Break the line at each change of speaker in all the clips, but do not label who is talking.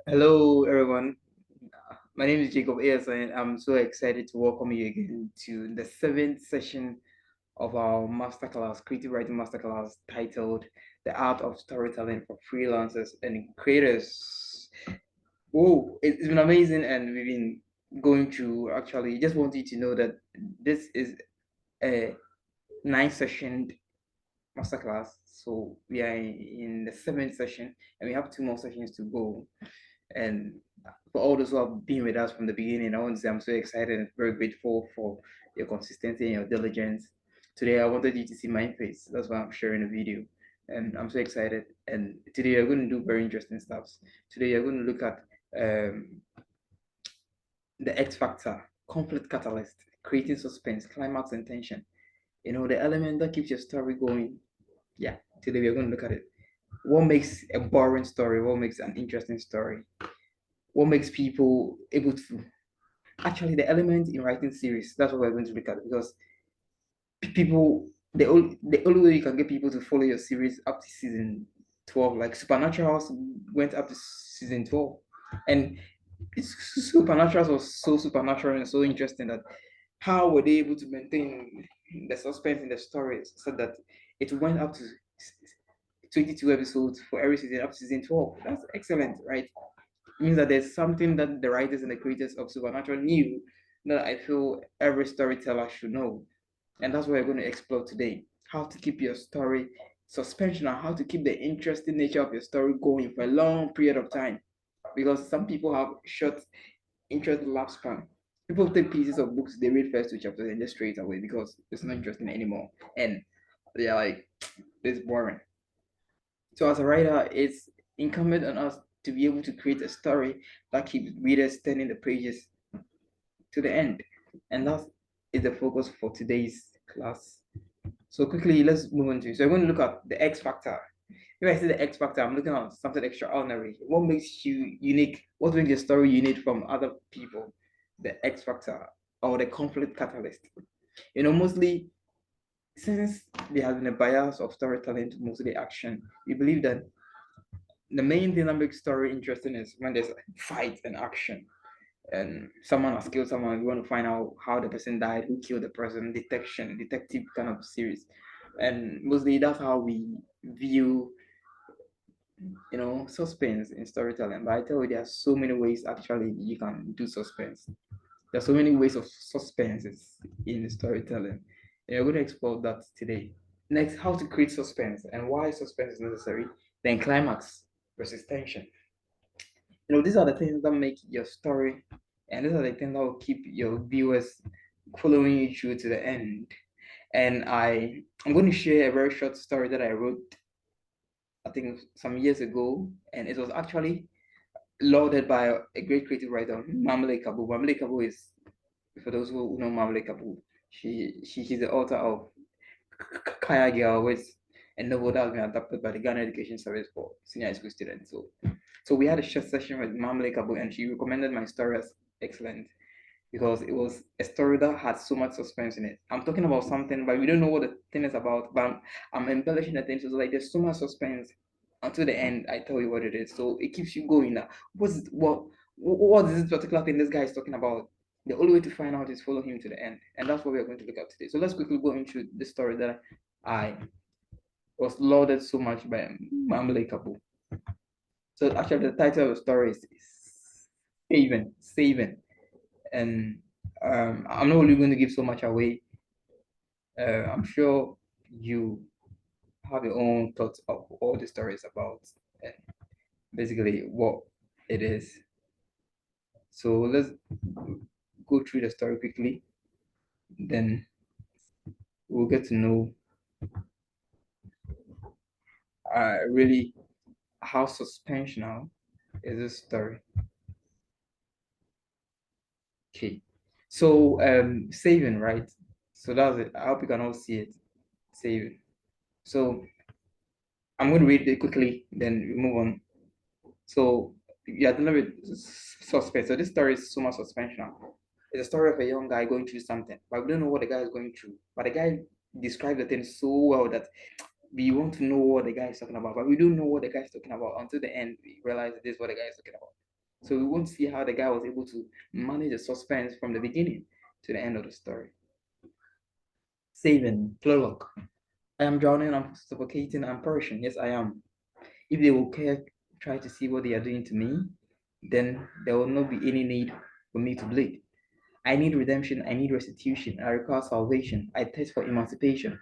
Hello, everyone. My name is Jacob Ayers, and I'm so excited to welcome you again to the seventh session of our masterclass, creative writing masterclass titled "The Art of Storytelling for Freelancers and Creators." Whoa, it's been amazing, and we've been going through. Actually, just want you to know that this is a nine-session masterclass. So we are in the seventh session, and we have two more sessions to go. And for all those who have been with us from the beginning, I want to say I'm so excited and very grateful for your consistency and your diligence. Today, I wanted you to see my face. That's why I'm sharing a video. And I'm so excited. And today, you're going to do very interesting stuff. Today, you're going to look at the X factor, conflict catalyst, creating suspense, climax, and tension. The element that keeps your story going. Yeah, today, we're going to look at it. What makes a boring story? What makes an interesting story? What makes people able to actually the element in writing series? That's what we're going to look at because people the only way you can get people to follow your series up to season 12, like Supernaturals went up to season 12, and Supernaturals was so supernatural and so interesting that how were they able to maintain the suspense in the stories so that it went up to 22 episodes for every season up to season 12? That's excellent, right? Means that there's something that the writers and the creators of Supernatural knew that I feel every storyteller should know. And that's what we're going to explore today. How to keep your story suspensional, how to keep the interesting nature of your story going for a long period of time. Because some people have short interest lap span. People take pieces of books, they read first two chapters and just straight away because it's not interesting anymore. And they're like, this is boring. So as a writer, it's incumbent on us to be able to create a story that keeps readers turning the pages to the end. And that is the focus for today's class. So quickly, let's move on to. So I'm going to look at the X factor. If I say the X factor, I'm looking at something extraordinary. What makes you unique? What makes your story unique from other people? The X factor or the conflict catalyst. Mostly since there has been a bias of storytelling to mostly action, we believe that the main thing that makes story interesting is when there's fight and action and someone has killed someone. We want to find out how the person died, who killed the person, detective kind of series. And mostly that's how we view, suspense in storytelling. But I tell you, there are so many ways actually you can do suspense. There are so many ways of suspenses in storytelling. And we're going to explore that today. Next, how to create suspense and why suspense is necessary. Then climax versus tension. These are the things that make your story, and these are the things that will keep your viewers following you through to the end. And I'm going to share a very short story that I wrote, I think, some years ago, and it was actually lauded by a great creative writer, Mamle Kabu. Mamle Kabu is, for those who know Mamle Kabu, she's the author of Kaya Girl, which a novel that has been adapted by the Ghana Education Service for senior high school students. So we had a short session with Mamle Kabu, and she recommended my story as excellent because it was a story that had so much suspense in it. I'm talking about something, but we don't know what the thing is about. But I'm embellishing the thing, so it's like there's so much suspense until the end. I tell you what it is, so it keeps you going. Now, what is this particular thing this guy is talking about? The only way to find out is follow him to the end, and that's what we are going to look at today. So let's quickly go into the story that I was lauded so much by Mamle Kabu. So actually, the title of the story is Saving, and I'm not really going to give so much away. I'm sure you have your own thoughts of all the stories about and basically what it is. So let's go through the story quickly. Then we'll get to know really how suspensional is this story. Okay. So saving, right? So that's it. I hope you can all see it. Saving. So I'm going to read it quickly, then we move on. So yeah, dealing with suspense. So this story is so much suspension. It's a story of a young guy going through something, but we don't know what the guy is going through. But the guy described the thing so well that We want to know what the guy is talking about, but we don't know what the guy is talking about until the end. We realize this is what the guy is talking about. So we won't see how the guy was able to manage the suspense from the beginning to the end of the story. Saving, prologue. I am drowning, I'm suffocating, I'm perishing. Yes, I am. If they will care, try to see what they are doing to me, then there will not be any need for me to bleed. I need redemption, I need restitution, I require salvation, I thirst for emancipation.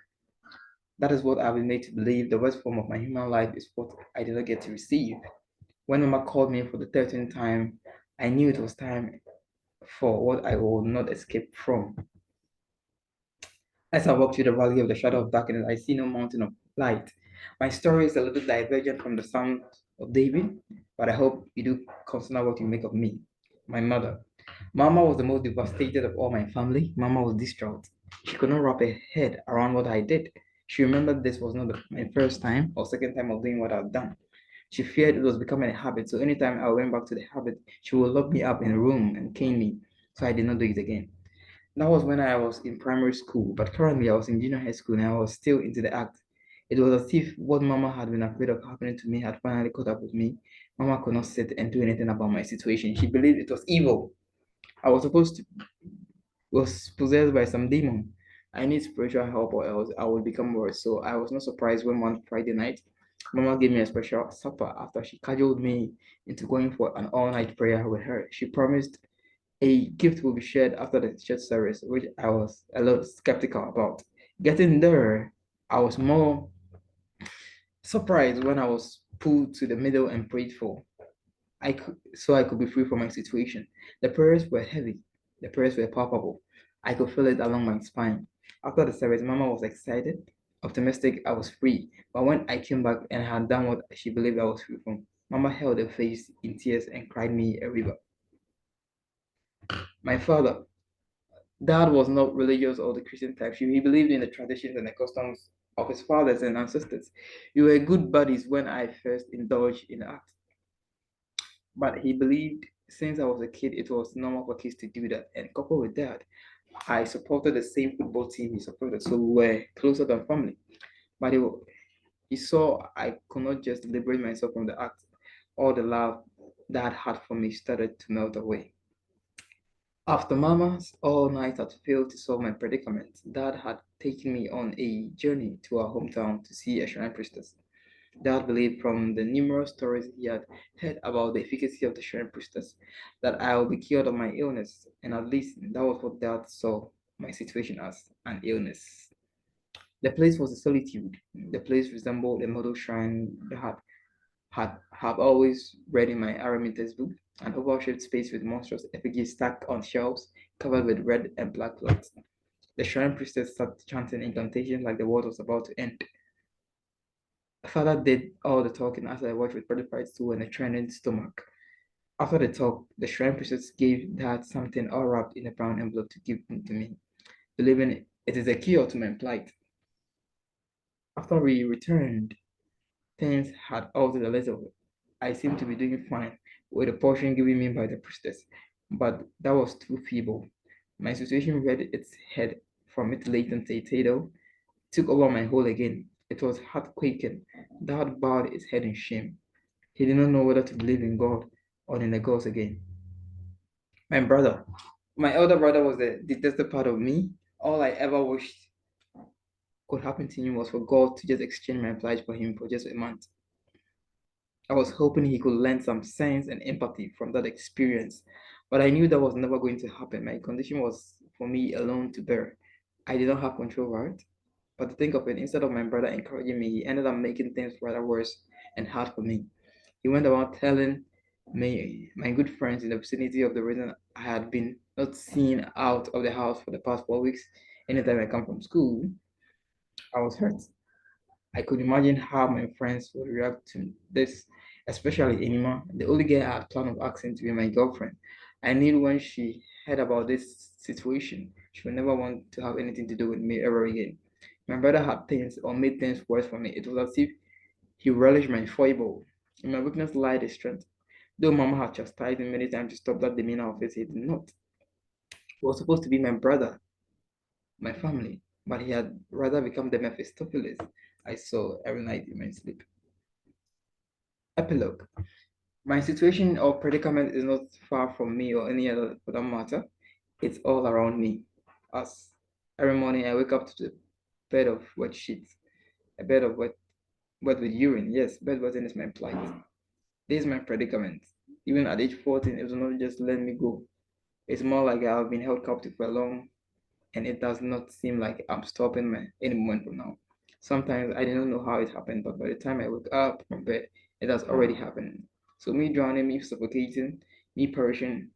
That is what I've been made to believe. The worst form of my human life is what I did not get to receive. When Mama called me for the 13th time, I knew it was time for what I will not escape from. As I walk through the valley of the shadow of darkness, I see no mountain of light. My story is a little divergent from the Psalm of David, but I hope you do consider what you make of me. My mother. Mama was the most devastated of all my family. Mama was distraught. She could not wrap her head around what I did. She remembered this was not my first time or second time of doing what I'd done. She feared it was becoming a habit, so anytime I went back to the habit, she would lock me up in a room and cane me, so I did not do it again. That was when I was in primary school, but currently I was in junior high school and I was still into the act. It was as if what Mama had been afraid of happening to me had finally caught up with me. Mama could not sit and do anything about my situation. She believed it was evil. I was supposed to was possessed by some demon. I need spiritual help or else I would become worse. So I was not surprised when one Friday night, Mama gave me a special supper after she cajoled me into going for an all-night prayer with her. She promised a gift will be shared after the church service, which I was a little skeptical about. Getting there, I was more surprised when I was pulled to the middle and prayed for. I could be free from my situation. The prayers were heavy. The prayers were palpable. I could feel it along my spine. After the service, Mama was excited, optimistic. I was free. But when I came back and had done what she believed I was free from, Mama held her face in tears and cried me a river. My father, Dad was not religious or the Christian type. He believed in the traditions and the customs of his fathers and ancestors. We were good buddies when I first indulged in art. But he believed since I was a kid, it was normal for kids to do that. And coupled with that, I supported the same football team he supported, so we were closer than family. But he saw I could not just liberate myself from the act. All the love Dad had for me started to melt away. After Mama's all night had failed to solve my predicament, Dad had taken me on a journey to our hometown to see a shrine priestess. Dad believed from the numerous stories he had heard about the efficacy of the shrine priestess that I would be cured of my illness, and at least that was what Dad saw my situation as an illness. The place was a solitude. The place resembled a model shrine that have always read in my Arabic textbook, an oval-shaped space with monstrous effigies stacked on shelves covered with red and black cloths. The shrine priestess sat chanting incantations like the world was about to end. Father did all the talking as I watched with gratified soul and a churning stomach. After the talk, the shrine priestess gave Dad something all wrapped in a brown envelope to give to me, believing it is a cure to my plight. After we returned, things had altered a little. I seemed to be doing fine with the portion given me by the priestess, but that was too feeble. My situation reared its head from its latent title, took over my whole again. It was heart quaking. Dad bowed his head in shame. He did not know whether to believe in God or in the gods again. My brother, my elder brother was the detested part of me. All I ever wished could happen to him was for God to just exchange my plight for him for just a month. I was hoping he could learn some sense and empathy from that experience, but I knew that was never going to happen. My condition was for me alone to bear. I did not have control over it. But to think of it, instead of my brother encouraging me, he ended up making things rather worse and hard for me. He went about telling me, my good friends in the vicinity of the reason I had been not seen out of the house for the past 4 weeks. Anytime I come from school, I was hurt. I could imagine how my friends would react to this, especially Enima, the only girl I had planned of asking to be my girlfriend. I knew when she heard about this situation, she would never want to have anything to do with me ever again. My brother had things or made things worse for me. It was as if he relished my foible. In my weakness lied his strength. Though Mama had chastised him many times to stop that demeanor of his, he did not. He was supposed to be my brother, my family, but he had rather become the Mephistopheles I saw every night in my sleep. Epilogue. My situation or predicament is not far from me or any other for that matter. It's all around me. As every morning I wake up to the bed of wet sheets, a bed of wet with urine. Yes, bed wetting is my plight. This is my predicament. Even at age 14, it was not just let me go. It's more like I've been held captive for long, and it does not seem like I'm stopping any moment from now. Sometimes I didn't know how it happened, but by the time I wake up from bed, it has already happened. So me drowning, me suffocating, me perishing,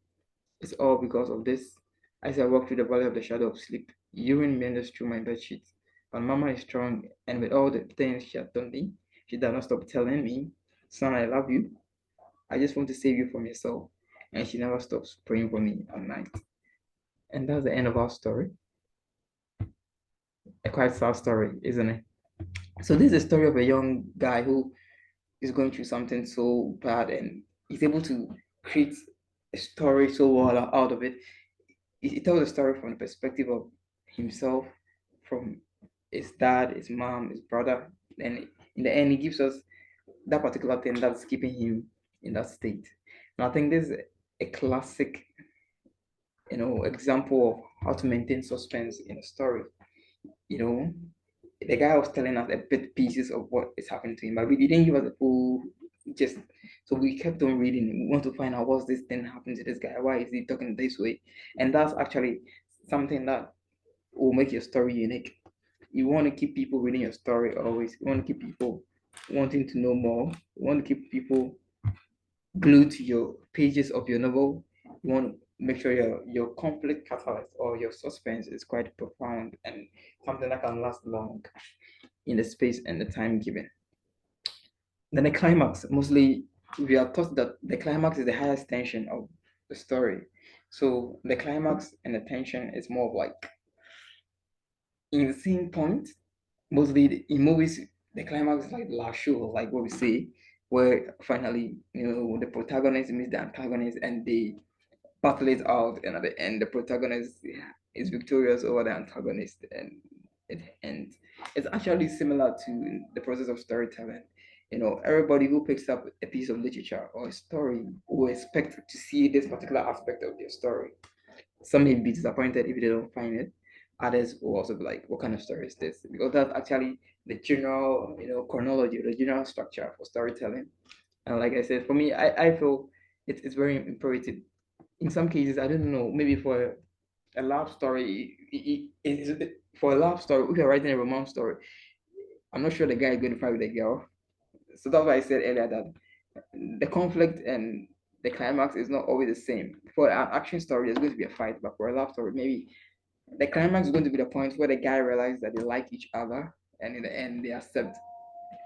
it's all because of this. As I walk through the valley of the shadow of sleep, urine meanders through my bed sheets. But Mama is strong, and with all the things she has done me, she does not stop telling me, "Son, I love you. I just want to save you from yourself." And she never stops praying for me at night. And that's the end of our story. A quite sad story, isn't it? So this is a story of a young guy who is going through something so bad, and he's able to create a story so well out of it. He tells a story from the perspective of himself, from his dad, his mom, his brother, and in the end, he gives us that particular thing that's keeping him in that state. And I think this is a classic, example of how to maintain suspense in a story. You know, the guy was telling us a bit pieces of what is happening to him, but we didn't give us a full just. So we kept on reading. We want to find out what's this thing happening to this guy. Why is he talking this way? And that's actually something that will make your story unique. You want to keep people reading your story always. You want to keep people wanting to know more. You want to keep people glued to your pages of your novel. You want to make sure your conflict catalyst or your suspense is quite profound and something that can last long in the space and the time given. Then the climax, mostly we are taught that the climax is the highest tension of the story. So the climax and the tension is more of like insane point. Mostly in movies, the climax is like last show, like what we say, where finally, the protagonist meets the antagonist and they battle it out, and at the end, the protagonist is victorious over the antagonist, and it ends. It's actually similar to the process of storytelling. Everybody who picks up a piece of literature or a story will expect to see this particular aspect of their story. Some may be disappointed if they don't find it. Others will also be like, "What kind of story is this?" Because that's actually the general, chronology, the general structure for storytelling. And like I said, for me, I feel it's very imperative. In some cases, I don't know, maybe for a love story, for a love story, if you're writing a romance story, I'm not sure the guy is going to fight with the girl. So that's why I said earlier that the conflict and the climax is not always the same. For an action story, there's going to be a fight, but for a love story, maybe the climax is going to be the point where the guy realizes that they like each other, and in the end, they accept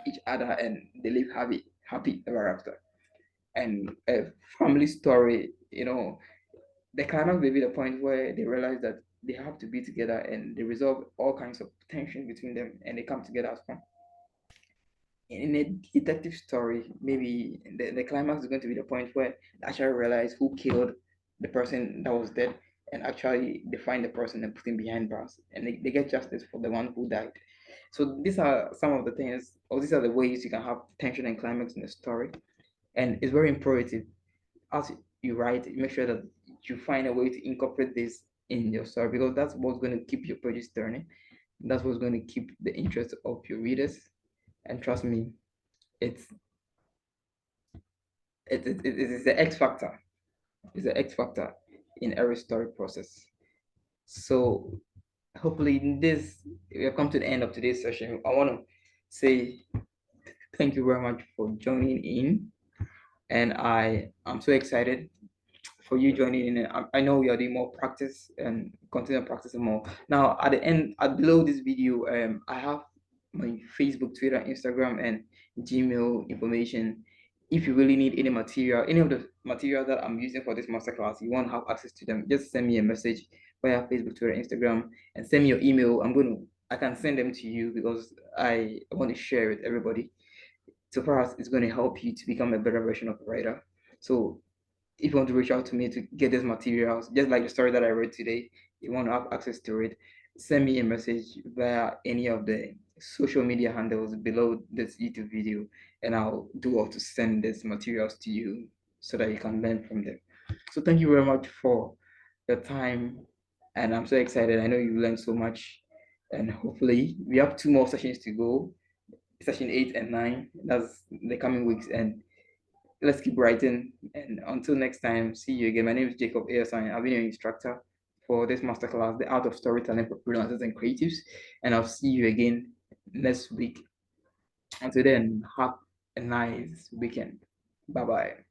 each other and they live happy ever after. And a family story, the climax will be the point where they realize that they have to be together and they resolve all kinds of tension between them and they come together as one. In a detective story, maybe the climax is going to be the point where they actually realize who killed the person that was dead, and actually they find the person and put him behind bars and they get justice for the one who died. So these are some of the things, or these are the ways you can have tension and climax in a story. And it's very imperative as you write, make sure that you find a way to incorporate this in your story, because that's what's going to keep your pages turning. That's what's going to keep the interest of your readers. And trust me, it's it's the X factor. It's the X factor in every story process. So hopefully in this we have come to the end of today's session. I want to say thank you very much for joining in, and I am so excited for you joining in. I know you're doing more practice and continue practicing more. Now, at the end, below this video, I have my Facebook, Twitter, Instagram, and Gmail information. If you really need any material, any of the material that I'm using for this masterclass, you want to have access to them, just send me a message via Facebook, Twitter, Instagram, and send me your email. I can send them to you because I want to share with everybody. So far as it's going to help you to become a better version of a writer. So if you want to reach out to me to get these materials, just like the story that I read today, you want to have access to it, send me a message via any of the social media handles below this YouTube video, and I'll do all to send these materials to you so that you can learn from them. So thank you very much for your time, and I'm so excited. I know you learned so much, and hopefully we have 2 more sessions to go, session 8 and 9. That's the coming weeks, and let's keep writing. And until next time, see you again. My name is Jacob Osae. I've been your instructor for this masterclass, The Art of Storytelling for Freelancers and Creatives. And I'll see you again next week. Until then, have a nice weekend. Bye bye.